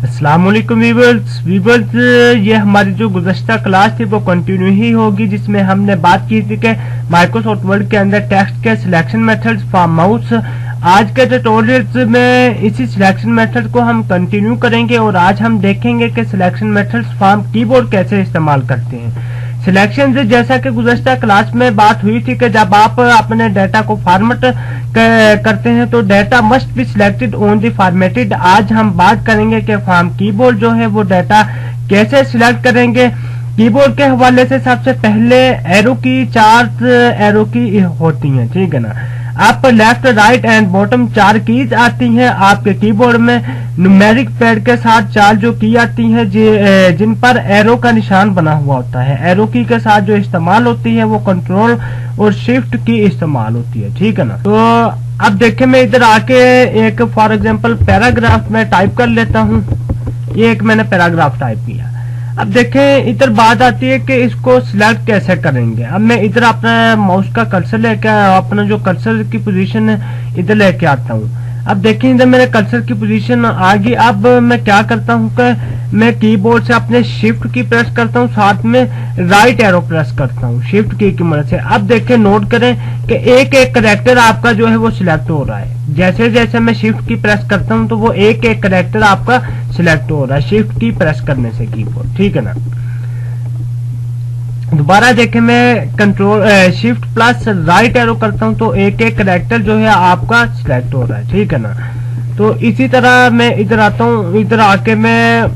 अस्सलाम वालेकुम वीवर्स, ये हमारी जो गुज़श्ता क्लास थी वो कंटिन्यू ही होगी, जिसमें हमने बात की थी कि माइक्रोसॉफ्ट वर्ड के अंदर टेक्स्ट के सिलेक्शन मेथड्स फॉर माउस। आज के ट्यूटोरियल्स में इसी सिलेक्शन मेथड को हम कंटिन्यू करेंगे और आज हम देखेंगे कि सिलेक्शन मेथड्स फॉर्म कीबोर्ड कैसे इस्तेमाल करते हैं। सिलेक्शन से जैसा कि गुज़श्ता क्लास में बात हुई थी कि जब आप अपने डाटा को फॉर्मेट करते हैं तो data must be selected on the formatted. आज हम बात करेंगे कि फॉर्म कीबोर्ड जो है वो डाटा कैसे सिलेक्ट करेंगे। कीबोर्ड के हवाले से सबसे पहले एरो की, 4 एरो की होती हैं, ठीक है ना। आप left, right and bottom 4 keys आती हैं आपके कीबोर्ड में। न्यूमेरिक पैड के साथ 4 जो की आती हैं जिन पर एरो का निशान बना हुआ होता है। एरो की के साथ जो इस्तेमाल होती है वो कंट्रोल और शिफ्ट की इस्तेमाल होती है, ठीक है ना। तो अब देखें, मैं इधर आके एक फॉर एग्जांपल पैराग्राफ में टाइप कर लेता हूँ। ये एक मैंने पैराग्राफ टाइप किया। अब देखें, इधर बात आती है कि इसको सिलेक्ट कैसे करेंगे। अब मैं इधर अपना माउस का कर्सर लेके, अपना जो कर्सर की पोजीशन है इधर लेके आता हूँ। अब देखें, इधर मेरे कर्सर की पोजीशन आ गई। अब मैं क्या करता हूँ कि मैं कीबोर्ड से अपने शिफ्ट की प्रेस करता हूँ, साथ में राइट एरो प्रेस करता हूँ शिफ्ट की मदद से। अब देखें, नोट करें कि एक एक कैरेक्टर आपका जो है वो सिलेक्ट हो रहा है। जैसे जैसे मैं शिफ्ट की प्रेस करता हूँ तो वो एक एक कैरेक्टर आपका सिलेक्ट हो रहा है शिफ्ट की प्रेस करने से कीबोर्ड, ठीक है ना। दोबारा देखें, मैं control shift plus right arrow करता हूं तो एक एक कैरेक्टर जो है आपका सिलेक्ट हो रहा है, ठीक है ना। तो इसी तरह मैं इधर आता हूं। इधर आके मैं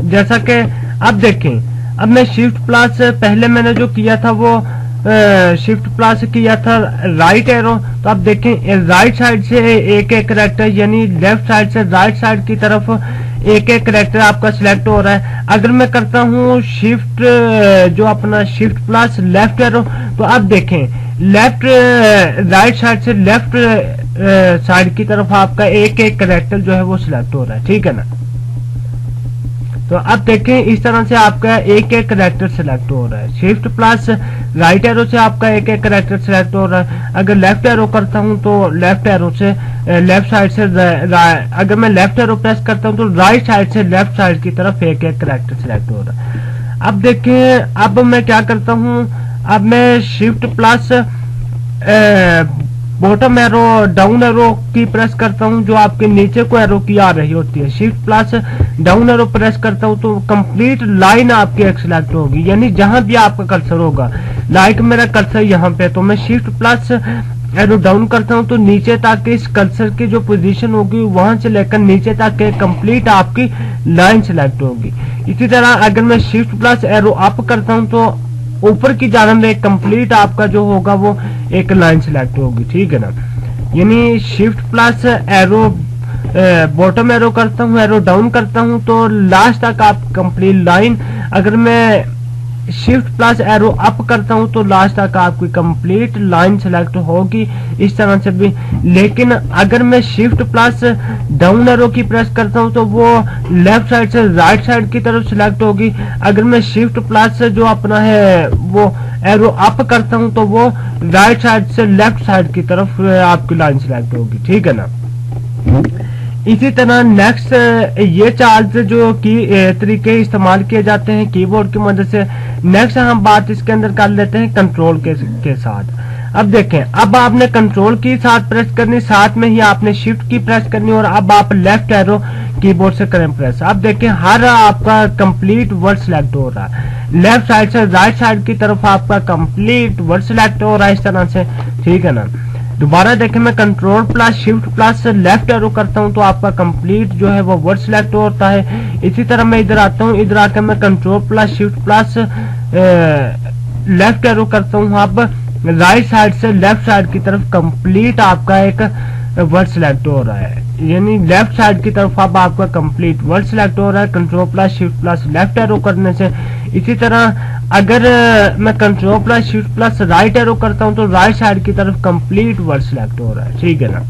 जैसा कि अब देखें, अब मैं शिफ्ट प्लस पहले मैंने जो किया था वो शिफ्ट प्लस किया था राइट एरो। तो अब देखें, राइट साइड से एक एक कैरेक्टर, यानी लेफ्ट साइड से राइट साइड की तरफ एक एक कैरेक्टर आपका सिलेक्ट हो रहा है। अगर मैं करता हूँ शिफ्ट जो अपना शिफ्ट प्लस लेफ्ट एरो, तो अब देखें लेफ्ट राइट साइड से लेफ्ट साइड की तरफ आपका एक एक कैरेक्टर जो है वो सिलेक्ट हो रहा है, ठीक है ना। तो अब देखें, इस तरह से आपका एक एक कैरेक्टर सिलेक्ट हो रहा है। शिफ्ट प्लस राइट एरो से आपका एक एक कैरेक्टर सिलेक्ट हो रहा है। अगर लेफ्ट एरो करता हूं तो लेफ्ट एरो से लेफ्ट साइड से अगर मैं लेफ्ट एरो प्रेस करता हूं तो राइट साइड से लेफ्ट साइड की तरफ एक एक कैरेक्टर सिलेक्ट हो रहा है। अब देखें, अब मैं क्या करता हूं, अब मैं shift plus bottom arrow, down arrow की प्रेस करता हूं जो आपके नीचे को एरो की आ रही होती है। Shift plus down arrow press करता हूं तो कंप्लीट लाइन आपकी एक सिलेक्ट होगी, यानी जहां भी आपका कर्सर होगा। लाइक मेरा कर्सर यहाँ पे, तो मैं शिफ्ट प्लस एरो डाउन करता हूं तो नीचे तक इस कर्सर की जो पोजीशन होगी वहां से लेकर नीचे तक कंप्लीट आपकी लाइन सिलेक्ट होगी। इसी तरह अगर मैं शिफ्ट प्लस एरो अप करता हूं तो ऊपर की जानब में कंप्लीट आपका जो होगा वो एक लाइन सिलेक्ट होगी, ठीक है ना। यानी shift plus arrow bottom arrow करता हूँ, एरो डाउन करता हूँ तो लास्ट तक आप कंप्लीट लाइन। अगर मैं शिफ्ट प्लस एरो अप करता हूं तो लास्ट तक आपकी कंप्लीट लाइन सेलेक्ट होगी, इस तरह से भी। लेकिन अगर मैं शिफ्ट प्लस डाउन एरो की प्रेस करता हूं तो वो लेफ्ट साइड से राइट साइड की तरफ सिलेक्ट होगी। अगर मैं शिफ्ट प्लस जो अपना है वो एरो अप करता हूं तो वो राइट साइड से लेफ्ट साइड की तरफ आपकी लाइन सिलेक्ट होगी, ठीक है ना। इसी तरह नेक्स्ट ये 4 जो की तरीके इस्तेमाल किए जाते हैं कीबोर्ड की मदद से। नेक्स्ट हम बात इसके अंदर कर लेते हैं कंट्रोल के साथ। अब देखें, अब आपने कंट्रोल की साथ प्रेस करनी, साथ में ही आपने शिफ्ट की प्रेस करनी और अब आप लेफ्ट एरो कीबोर्ड से करें प्रेस। अब देखें, हर आपका कंप्लीट वर्ड सिलेक्ट हो रहा है। लेफ्ट साइड से राइट साइड की तरफ आपका कंप्लीट वर्ड सिलेक्ट हो रहा है, इस तरह से, ठीक है ना। दोबारा देखें, मैं control plus shift plus left arrow करता हूं तो आपका कंप्लीट जो है वो वर्ड सिलेक्ट होता है। इसी तरह मैं इधर आता हूं, इधर आकर मैं control plus shift plus left arrow करता हूं, अब राइट साइड से लेफ्ट साइड की तरफ कंप्लीट आपका एक वर्ड सिलेक्ट हो रहा है, यानी लेफ्ट साइड की तरफ अब आपका कंप्लीट वर्ड सिलेक्ट हो रहा है control plus shift plus left arrow करने से। इसी तरह अगर मैं control plus shift plus right arrow करता हूं तो राइट साइड की तरफ कंप्लीट वर्ड सिलेक्ट हो रहा है, ठीक है ना।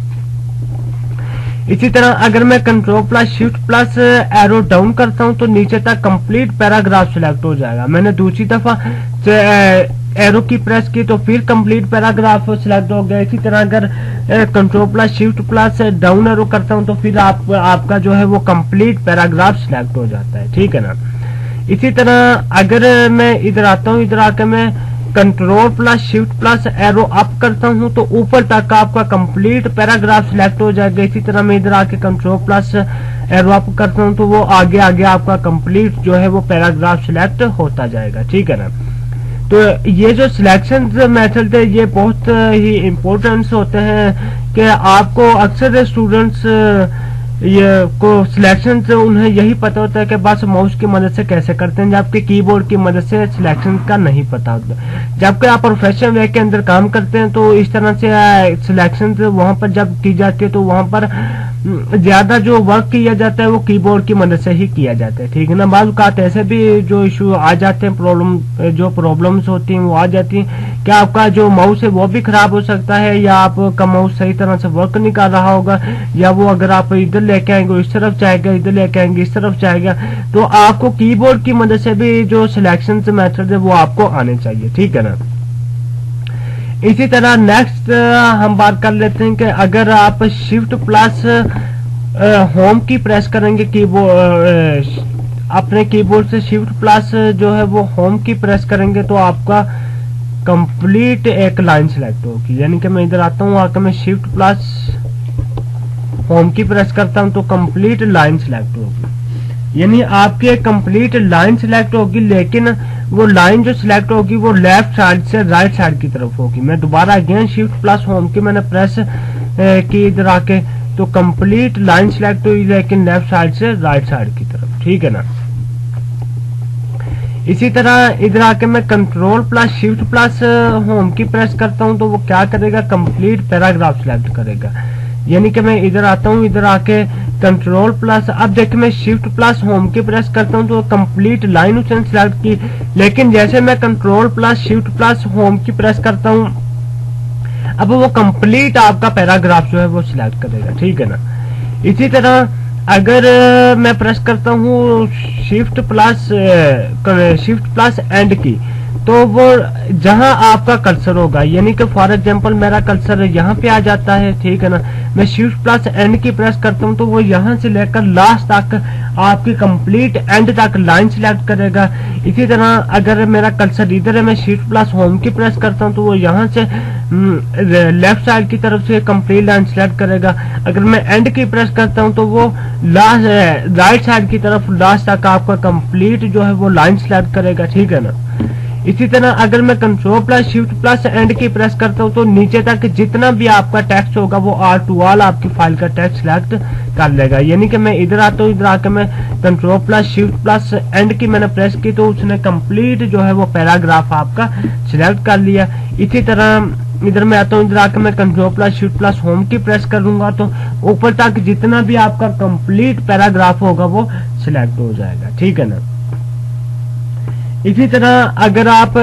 इसी तरह अगर मैं control plus shift plus arrow down करता हूं तो नीचे तक कंप्लीट पैराग्राफ सिलेक्ट हो जाएगा। मैंने दूसरी दफा एरो की प्रेस की तो फिर कंप्लीट पैराग्राफ सिलेक्ट हो गया। इसी तरह अगर control plus shift plus down arrow करता हूं तो फिर आपका जो है वो कंप्लीट पैराग्राफ सिलेक्ट हो जाता है, ठीक है ना। इसी तरह अगर मैं इधर आता हूं, इधर आकर मैं control plus shift plus arrow up करता हूं तो ऊपर तक आपका कंप्लीट पैराग्राफ सिलेक्ट हो जाएगा। इसी तरह मैं इधर आके कंट्रोल प्लस एरो अप करता हूं तो वो आगे आगे आपका कंप्लीट जो है वो पैराग्राफ सिलेक्ट होता जाएगा, ठीक है ना। तो ये जो सिलेक्शन मेथड है ये बहुत ही इम्पोर्टेंट होते हैं कि आपको अक्सर स्टूडेंट्स ये को सिलेक्शन से उन्हें यही पता होता है कि बस माउस की मदद से कैसे करते हैं, जबकि कीबोर्ड की मदद से सिलेक्शन का नहीं पता होता। जबकि आप प्रोफेशनल वे के अंदर काम करते हैं तो इस तरह से सिलेक्शन वहां पर जब की जाती है तो वहां पर ज्यादा जो वर्क किया जाता है वो कीबोर्ड की मदद से ही किया जाता है, ठीक है ना। बाज़ औक़ात ऐसे भी जो इशू आ जाते हैं, जो प्रॉब्लम्स होती हैं वो आ जाती हैं कि आपका जो माउस है वो भी खराब हो सकता है, या आपका माउस सही तरह से वर्क नहीं कर रहा होगा, या वो अगर आप इधर लेके आएंगे इस तरफ जाएगा, इधर लेके आएंगे इस तरफ जाएगा। तो आपको कीबोर्ड की मदद से भी जो सिलेक्शन मेथड है वो आपको आने चाहिए, ठीक है ना। इसी तरह नेक्स्ट हम बात कर लेते हैं कि अगर आप शिफ्ट प्लस होम की प्रेस करेंगे कीबोर्ड अपने कीबोर्ड से शिफ्ट प्लस जो है वो होम की प्रेस करेंगे तो आपका कंप्लीट एक लाइन सिलेक्ट होगी। यानी कि मैं इधर आता हूँ, आकर मैं शिफ्ट प्लस होम की प्रेस करता हूँ तो कंप्लीट लाइन सिलेक्ट होगी। यानी आपकी एक कंप्लीट लाइन सिलेक्ट होगी, लेकिन वो लाइन जो सिलेक्ट होगी वो लेफ्ट साइड से राइट साइड की तरफ होगी। मैं दोबारा अगेन शिफ्ट प्लस होम की मैंने प्रेस की इधर आके तो कंप्लीट लाइन सिलेक्ट हुई, लेकिन लेफ्ट साइड से राइट साइड की तरफ, ठीक है ना। इसी तरह इधर आके मैं control plus shift plus home की प्रेस करता हूं तो वो क्या करेगा, कंप्लीट पैराग्राफ सिलेक्ट करेगा। यानी कि मैं इधर आता हूं, इधर आके कंट्रोल प्लस, अब देखिए मैं शिफ्ट प्लस होम की प्रेस करता हूं तो कंप्लीट लाइन उसने सिलेक्ट की, लेकिन जैसे मैं control plus shift plus home की प्रेस करता हूं अब वो कंप्लीट आपका पैराग्राफ जो है वो सिलेक्ट करेगा, ठीक है ना। इसी तरह अगर मैं प्रेस करता हूँ शिफ्ट प्लस एंड की तो वो जहां आपका कर्सर होगा, यानी कि फॉर एग्जांपल मेरा कर्सर यहाँ पे आ जाता है, ठीक है ना। मैं शिफ्ट प्लस एंड की प्रेस करता हूँ तो वो यहाँ से लेकर लास्ट तक आपकी कंप्लीट एंड तक लाइन सिलेक्ट करेगा। इसी तरह अगर मेरा कर्सर इधर है, मैं शिफ्ट प्लस होम की प्रेस करता हूँ तो वो यहाँ से लेफ्ट साइड की तरफ से कंप्लीट लाइन सिलेक्ट करेगा। अगर मैं एंड की प्रेस करता हूँ तो वो लास्ट राइट साइड की तरफ लास्ट तक आपका कंप्लीट जो है वो लाइन सिलेक्ट करेगा, ठीक है ना। इसी तरह अगर मैं control plus shift plus and की प्रेस करता हूँ तो नीचे तक जितना भी आपका टेक्स्ट होगा वो ऑल टू ऑल आपकी फाइल का टेक्स्ट सिलेक्ट कर लेगा। यानी कि मैं इधर आता हूँ, इधर आकर मैं control plus shift plus and की मैंने प्रेस की तो उसने कंप्लीट जो है वो पैराग्राफ आपका सिलेक्ट कर लिया। इसी तरह इधर मैं आता हूँ, इधर आकर मैं control plus shift plus home की प्रेस करूंगा तो ऊपर तक जितना भी आपका कंप्लीट पैराग्राफ होगा वो सिलेक्ट हो जाएगा, ठीक है ना। इसी तरह अगर आप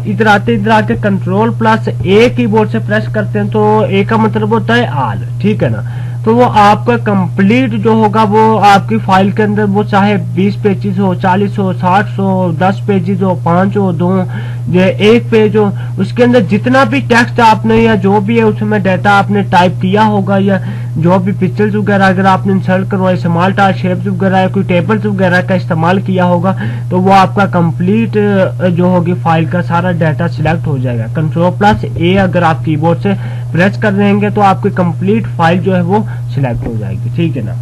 इधर आते इधर आके कंट्रोल प्लस ए कीबोर्ड से प्रेस करते हैं तो ए का मतलब होता है ऑल, ठीक है ना। तो वो आपका कंप्लीट जो होगा वो आपकी फाइल के अंदर वो चाहे 20 पेजेस हो, 40 हो, 60 हो, 10 पेजेस हो, 5 हो, 2 1 पेज हो, उसके अंदर जितना भी टेक्स्ट आपने या जो भी है उसमें डाटा आपने टाइप किया होगा या जो भी पिक्चर्स वगैरह अगर आपने इंसर्ट करवाए, स्मॉल टार शेप्स वगैरह या कोई टेबल्स वगैरह का इस्तेमाल किया होगा तो वो आपका कंप्लीट जो होगी फाइल का सारा डाटा सिलेक्ट हो जाएगा। कंट्रोल प्लस ए अगर आप कीबोर्ड से प्रेस कर देंगे तो आपकी कंप्लीट फाइल जो है वो सिलेक्ट हो जाएगी, ठीक है ना।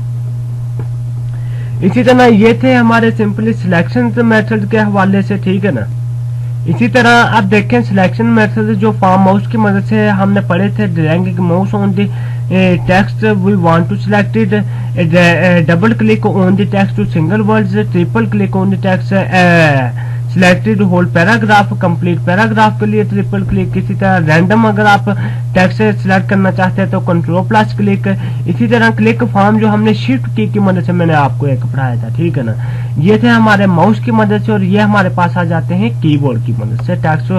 इसी तरह ये थे हमारे सिंपली सिलेक्शन मेथड के हवाले से, ठीक है ना। इसी तरह आप देखें सिलेक्शन मेथड जो फॉर्म माउस की मदद से हमने पढ़े थे, dragging mouse on the text we want to select it, double click on the text to single words, triple click on the text selected whole paragraph, complete paragraph के लिए triple click. इसी तरह रैंडम अगर आप text select करना चाहते हैं तो कंट्रोल प्लस क्लिक। इसी तरह क्लिक फॉर्म जो हमने शिफ्ट की मदद से मैंने आपको एक पढ़ाया था, ठीक है ना। ये थे हमारे माउस की मदद से और ये हमारे पास आ जाते हैं कीबोर्ड की मदद से टेक्स्ट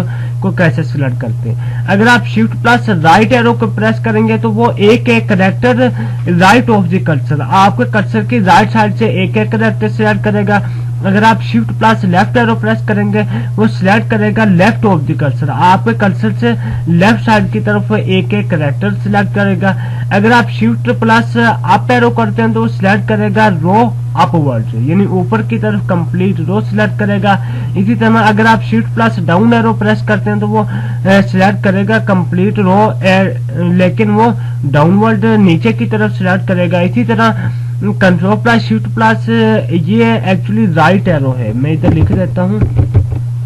को कैसे सिलेक्ट करते हैं। अगर आप शिफ्ट प्लस राइट एरो को प्रेस करेंगे तो वो एक एक character right of the cursor आपके कर्सर की राइट साइड से एक एक कैरेक्टर सिलेक्ट करेगा अगर आप shift plus left arrow press करेंगे वो सिलेक्ट करेगा लेफ्ट ऑफ द कर्सर, आपके कर्सर से लेफ्ट साइड की तरफ एक एक कैरेक्टर सिलेक्ट करेगा। अगर आप शिफ्ट प्लस अप एरो करते हैं तो वो सिलेक्ट करेगा रो अपवर्ड, यानी ऊपर की तरफ कंप्लीट रो सिलेक्ट करेगा। इसी तरह अगर आप shift plus down arrow press करते हैं तो वो सिलेक्ट करेगा कंप्लीट रो, लेकिन वो डाउनवर्ड नीचे की तरफ सिलेक्ट करेगा। इसी तरह कंट्रोल प्लस शिफ्ट प्लस ये एक्चुअली राइट एरो है, मैं इधर लिख देता हूँ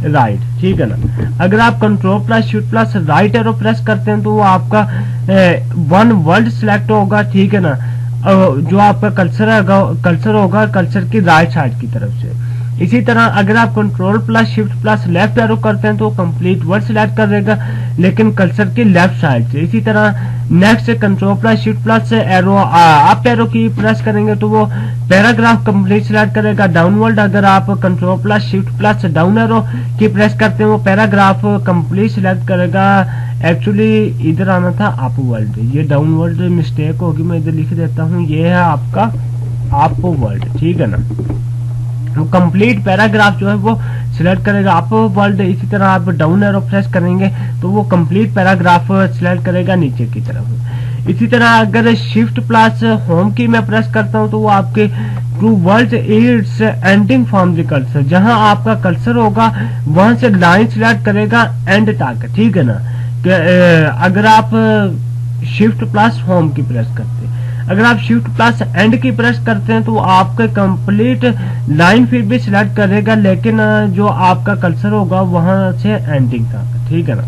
राइट, ठीक है ना। अगर आप control plus shift plus right arrow press करते हैं तो वो आपका वन वर्ड सिलेक्ट होगा, ठीक है ना। जो आपका कर्सर होगा कर्सर की राइट साइड की तरफ से। इसी तरह अगर आप control plus shift plus left arrow करते हैं तो कंप्लीट वर्ड सिलेक्ट करेगा लेकिन कर्सर की लेफ्ट साइड से। इसी तरह next control plus shift plus arrow up arrow की प्रेस करेंगे तो वो पैराग्राफ कंप्लीट सिलेक्ट करेगा डाउनवर्ड। अगर आप control plus shift plus down arrow की प्रेस करते हैं वो पैराग्राफ कंप्लीट सिलेक्ट करेगा। एक्चुअली इधर आना था अपवर्ड, ये डाउनवर्ड मिस्टेक होगी, मैं इधर लिख देता हूँ, ये है आपका अपवर्ड, ठीक है ना। वो कंप्लीट पैराग्राफ जो है वो सिलेक्ट करेगा अपवर्ड। इसी तरह आप डाउन एरो प्रेस करेंगे तो वो कंप्लीट पैराग्राफ सिलेक्ट करेगा नीचे की तरफ। इसी तरह अगर शिफ्ट प्लस होम की मैं प्रेस करता हूं तो वो आपके to word it's ending from the cursor, जहां आपका कर्सर होगा वहां से लाइन सिलेक्ट करेगा एंड तक, ठीक है ना। अगर आप शिफ्ट प्लस होम की प्रेस करते हैं, अगर आप शिफ्ट प्लस एंड की प्रेस करते हैं तो आपके कंप्लीट लाइन फिर भी सिलेक्ट करेगा लेकिन जो आपका कर्सर होगा वहां से एंडिंग तक, ठीक है ना।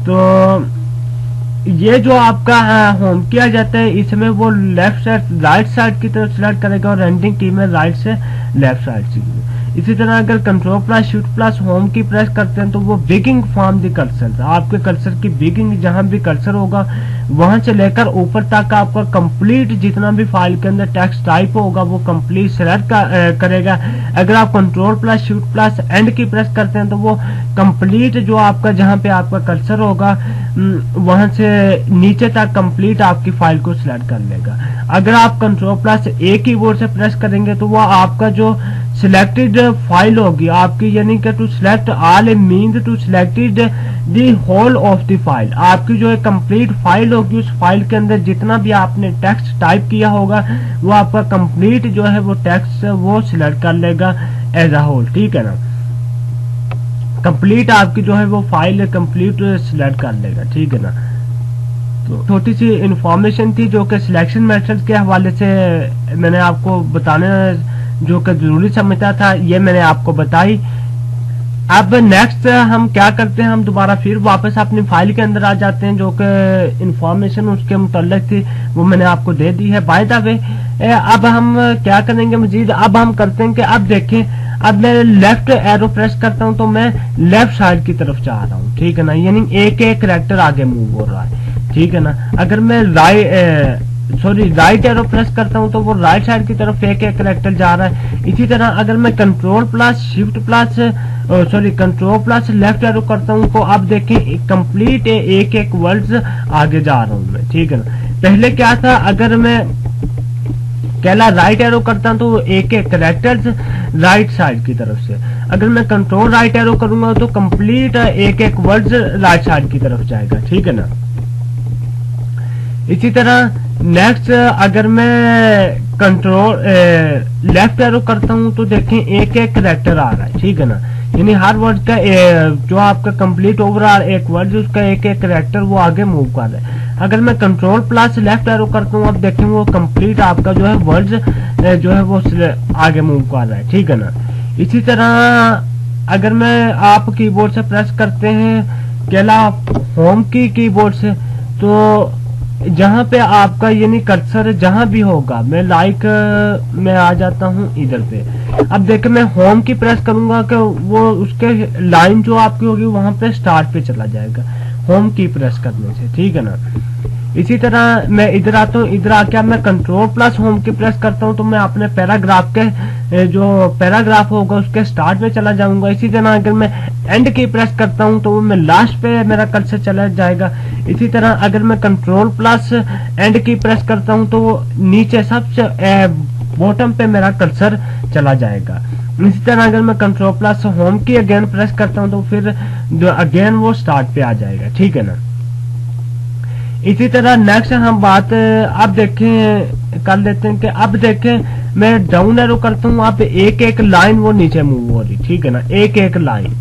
तो ये जो आपका होम किया जाता है इसमें वो लेफ्ट साइड राइट साइड की तरफ सिलेक्ट करेगा और एंडिंग की में राइट से लेफ्ट साइड से। इसी तरह अगर control plus shift plus home की प्रेस करते हैं तो वो बिगिंग फ्रॉम द कर्सर, आपके कर्सर की बिगिंग जहां भी कर्सर होगा वहां से लेकर ऊपर तक आपका कंप्लीट जितना भी फाइल के अंदर टेक्स्ट टाइप होगा वो कंप्लीट सिलेक्ट करेगा। अगर आप control plus shift plus and की प्रेस करते हैं तो वो कंप्लीट जो आपका जहां पे आपका कर्सर होगा वहां से नीचे तक कंप्लीट आपकी फाइल को सिलेक्ट कर लेगा। अगर आप कंट्रोल प्लस ए कीबोर्ड से प्रेस करेंगे तो वो आपका जो सिलेक्टेड फाइल होगी आपकी, यानी कि to select all mean to selected the whole of the file, आपकी जो है कंप्लीट फाइल होगी उस फाइल के अंदर जितना भी आपने टेक्स्ट टाइप किया होगा वो आपका कंप्लीट जो है वो टेक्स्ट वो सिलेक्ट कर लेगा एज अ होल, ठीक है ना। कंप्लीट आपकी जो है वो फाइल कंप्लीट सिलेक्ट कर लेगा, ठीक है ना। तो छोटी सी इंफॉर्मेशन थी जो कि सिलेक्शन मेथड के हवाले से मैंने आपको बताने जो कि जरूरी समझता था, ये मैंने आपको बताई। अब नेक्स्ट हम क्या करते हैं, हम दोबारा फिर वापस अपनी फाइल के अंदर आ जाते हैं। जो कि इंफॉर्मेशन उसके मुतल्लिक थी वो मैंने आपको दे दी है। बाय द वे अब हम क्या करेंगे मजीद, अब हम करते हैं कि अब देखें, अब मैं लेफ्ट एरो प्रेस करता हूं तो मैं लेफ्ट साइड की तरफ जा रहा हूं, ठीक है ना, यानी एक एक कैरेक्टर आगे मूव हो रहा है, ठीक है ना। अगर मैं राइट एरो प्रेस करता हूं तो वो राइट साइड की तरफ एक एक कैरेक्टर जा रहा है। इसी तरह अगर मैं control plus shift plus control plus left arrow करता हूं तो अब देखें कंप्लीट एक एक वर्ड्स आगे जा रहा हूं मैं, ठीक है ना। पहले क्या था, अगर मैं पहला राइट एरो करता हूं तो एक एक कैरेक्टर्स राइट साइड की तरफ से, अगर मैं कंट्रोल राइट एरो करूंगा तो कंप्लीट एक एक वर्ड्स राइट साइड की तरफ जाएगा, ठीक है ना। इसी तरह नेक्स्ट अगर मैं कंट्रोल लेफ्ट एरो करता हूं तो देखें एक एक कैरेक्टर आ रहा है, ठीक है ना, यानी हर वर्ड का जो आपका कंप्लीट ओवरऑल एक वर्ड उसका एक एक कैरेक्टर वो आगे मूव कर रहा है। अगर मैं कंट्रोल प्लस लेफ्ट एरो करता हूं अब देखें वो कंप्लीट आपका जो है वर्ड जो है वो आगे मूव कर रहा है, ठीक है ना। इसी तरह अगर मैं आप कीबोर्ड से प्रेस करते हैं केला होम की कीबोर्ड से तो जहां पे आपका यानी कर्सर जहां भी होगा, मैं मैं आ जाता हूं इधर पे। अब देखें मैं होम की प्रेस करूंगा कि वो उसके लाइन जो आपकी होगी वहां पे स्टार्ट पे चला जाएगा होम की प्रेस करने से, ठीक है ना। इसी तरह मैं इधर आता हूँ, इधर आके मैं कंट्रोल प्लस होम की प्रेस करता हूँ तो मैं अपने पैराग्राफ के जो पैराग्राफ होगा उसके स्टार्ट में चला जाऊंगा। इसी तरह अगर मैं एंड की प्रेस करता हूँ तो मैं लास्ट पे मेरा कर्सर चला जाएगा। इसी तरह अगर मैं कंट्रोल प्लस एंड की प्रेस करता हूँ तो नीचे सबसे बॉटम पे मेरा कर्सर चला जाएगा। इसी तरह अगर मैं कंट्रोल प्लस होम की अगेन प्रेस करता हूं तो फिर अगेन वो स्टार्ट पे आ जाएगा, ठीक है ना। इसी तरह नेक्स्ट हम बात अब देखें कर लेते हैं कि अब देखें मैं डाउन एरो करता हूं, आप एक एक लाइन वो नीचे मूव हो रही, ठीक है ना, एक एक लाइन,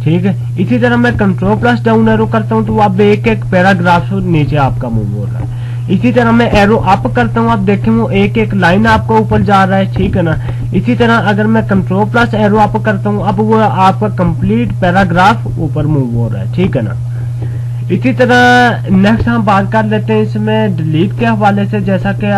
ठीक है। इसी तरह मैं कंट्रोल प्लस डाउन एरो करता हूं तो आप एक एक पैराग्राफ नीचे आपका मूव हो रहा है। इसी तरह मैं एरो अप करता हूं, आप देखें वो एक एक लाइन आपका ऊपर जा रहा है, ठीक है ना। इसी तरह अगर मैं कंट्रोल प्लस एरो अप करता हूं, अब वो आपका कंप्लीट पैराग्राफ ऊपर मूव हो रहा है, ठीक है ना। इसी तरह नेक्स्ट हम बात कर लेते हैं इसमें डिलीट के हवाले से। जैसा कि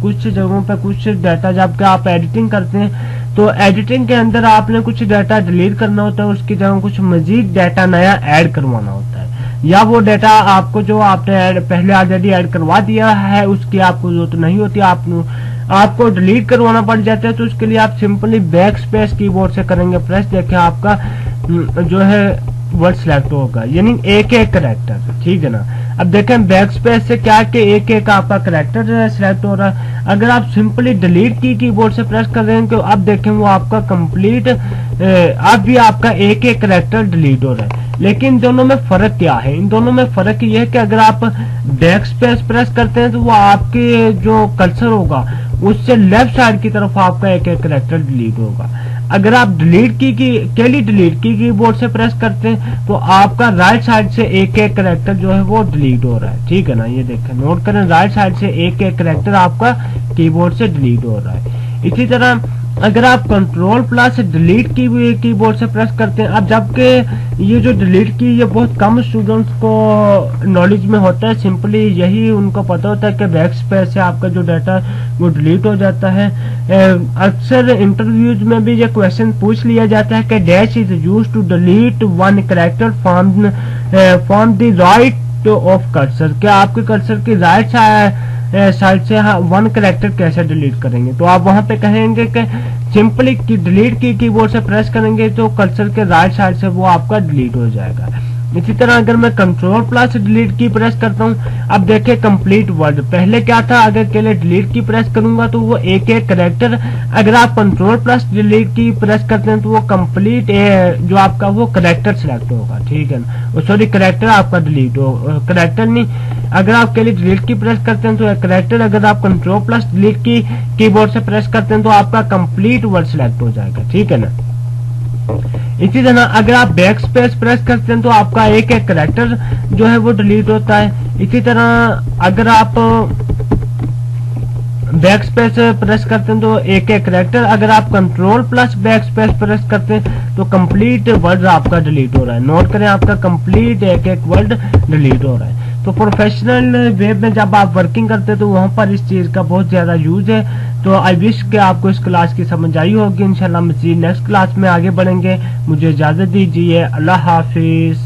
कुछ जगहों पे कुछ डाटा जब आप एडिटिंग करते हैं तो एडिटिंग के अंदर आपने कुछ डाटा डिलीट करना होता है, उसकी जगह कुछ मजीद डाटा नया ऐड करवाना होता है, या वो डाटा आपको जो आपने पहले ऑलरेडी ऐड करवा दिया है उसकी आपको जरूरत नहीं होती, आपको डिलीट करवाना पड़ जाता है। तो उसके लिए आप सिंपली बैक स्पेस कीबोर्ड से करेंगे प्रेस, देखें आपका जो है वर्ड सिलेक्ट होगा, यानी एक एक करेक्टर, ठीक है ना। अब देखें बैक स्पेस से क्या कि एक एक आपका करेक्टर सिलेक्ट हो रहा है। अगर आप सिंपली डिलीट की कीबोर्ड से प्रेस कर रहे हैं तो अब देखें वो आपका कंप्लीट अब भी आपका एक एक करेक्टर डिलीट हो रहा है। लेकिन दोनों में फर्क क्या है? इन दोनों में फर्क ये है कि अगर आप बैक स्पेस प्रेस करते हैं तो वो आपके जो कर्सर होगा उससे लेफ्ट साइड की तरफ आपका एक एक करेक्टर डिलीट होगा। अगर आप डिलीट की डिलीट की कीबोर्ड से प्रेस करते हैं तो आपका राइट साइड से एक एक करेक्टर जो है वो डिलीट हो रहा है, ठीक है ना। ये देखें, नोट करें, राइट साइड से एक एक करेक्टर आपका कीबोर्ड से डिलीट हो रहा है। इसी तरह अगर आप control plus delete key keyboard से प्रेस करते हैं, अब जबकि ये जो डिलीट की ये बहुत कम स्टूडेंट्स को नॉलेज में होता है, सिंपली यही उनको पता होता है कि बैक स्पेस से आपका जो डाटा वो डिलीट हो जाता है। अक्सर इंटरव्यूज में भी ये क्वेश्चन पूछ लिया जाता है कि dash is used to delete one character from the right of cursor, क्या आपके कर्सर की राइट साइड से वन कैरेक्टर कैसे डिलीट करेंगे? तो आप वहां पे कहेंगे कि सिंपली डिलीट की कीबोर्ड से प्रेस करेंगे तो कर्सर के राइट साइड से वो आपका डिलीट हो जाएगा। इसी तरह अगर मैं कंट्रोल प्लस डिलीट की प्रेस करता हूं, अब देखिए कंप्लीट वर्ड, पहले क्या था, अगर के लिए डिलीट की प्रेस करूंगा तो वो एक एक करेक्टर, अगर आप कंट्रोल प्लस डिलीट की प्रेस करते हैं तो वो कंप्लीट जो आपका वो करेक्टर सिलेक्ट होगा, ठीक है ना। सॉरी, करेक्टर आपका डिलीट हो, करेक्टर नहीं, अगर आप के लिए डिलीट की प्रेस करते हैं तो करेक्टर, अगर आप control plus delete key keyboard से प्रेस करते हैं तो आपका कंप्लीट वर्ड सिलेक्ट हो जाएगा, ठीक है ना। इसी तरह अगर आप बैक स्पेस प्रेस करते हैं तो आपका एक एक करेक्टर जो है वो डिलीट होता है। इसी तरह अगर आप बैक स्पेस प्रेस करते हैं तो एक एक करेक्टर, अगर आप control plus back space press करते हैं तो कंप्लीट वर्ड आपका डिलीट हो रहा है। नोट करें, आपका कंप्लीट एक एक वर्ड डिलीट हो रहा है। तो प्रोफेशनल वेब में जब आप वर्किंग करते हैं तो वहां पर इस चीज का बहुत ज्यादा यूज है। तो आई विश कि आपको इस क्लास की समझ आई होगी। इंशाल्लाह मज़ीद नेक्स्ट क्लास में आगे बढ़ेंगे। मुझे इजाजत दीजिए, अल्लाह हाफिज।